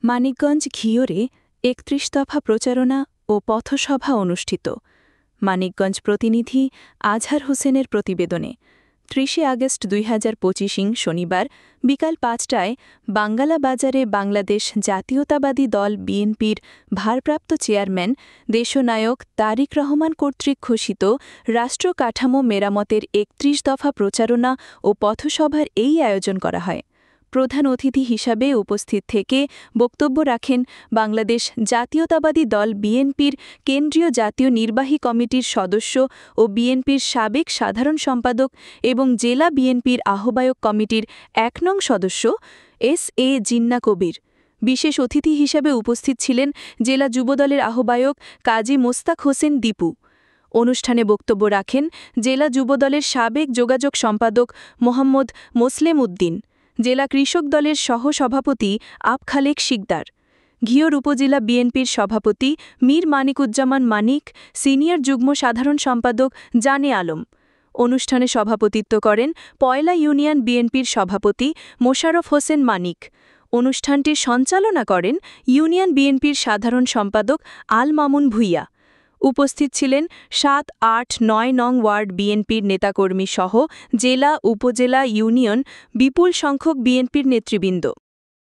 মানিকগঞ্জ ঘিওরে ৩১ দফা প্রচারণা ও পথসভা অনুষ্ঠিত। মানিকগঞ্জ প্রতিনিধি আজহার হোসেনের প্রতিবেদনে ৩০ আগস্ট ২০২৫ শনিবার বিকাল ৫টায় বাঙ্গালা বাজারে বাংলাদেশ জাতীয়তাবাদী দল বিএনপির ভারপ্রাপ্ত চেয়ারম্যান দেশনায়ক তারিক রহমান কর্তৃক ঘোষিত রাষ্ট্র কাঠামো মেরামতের ৩১ দফা প্রচারণা ও পথসভার এই আয়োজন করা হয়। প্রধান অতিথি হিসাবে উপস্থিত থেকে বক্তব্য রাখেন বাংলাদেশ জাতীয়তাবাদী দল বিএনপির কেন্দ্রীয় জাতীয় নির্বাহী কমিটির সদস্য ও বিএনপির সাবেক সাধারণ সম্পাদক এবং জেলা বিএনপির আহ্বায়ক কমিটির ১ নং সদস্য এস.এ. জিন্না কবির। বিশেষ অতিথি হিসাবে উপস্থিত ছিলেন জেলা যুবদলের আহ্বায়ক কাজী মোস্তাক হোসেন দীপু। অনুষ্ঠানে বক্তব্য রাখেন জেলা যুবদলের সাবেক যোগাযোগ সম্পাদক মোহাম্মদ মোসলেম উদ্দিন, জেলা কৃষক দলের সহ-সভাপতি আব খালেক শিকদার, ঘিওর উপজেলা বিএনপির সভাপতি মীর মানিকুজ্জামান মানিক, সিনিয়র যুগ্ম সাধারণ সম্পাদক জানে আলম। অনুষ্ঠানে সভাপতিত্ব করেন পয়লা ইউনিয়ন বিএনপির সভাপতি মোশাররফ হোসেন মানিক। অনুষ্ঠানটির সঞ্চালনা করেন ইউনিয়ন বিএনপির সাধারণ সম্পাদক আল মামুন ভূঁইয়া। উপস্থিত ছিলেন ৭, ৮, ৯ নং ওয়ার্ড বিএনপির নেতাকর্মী সহ জেলা, উপজেলা, ইউনিয়ন বিপুল সংখ্যক বিএনপির নেতৃবৃন্দ।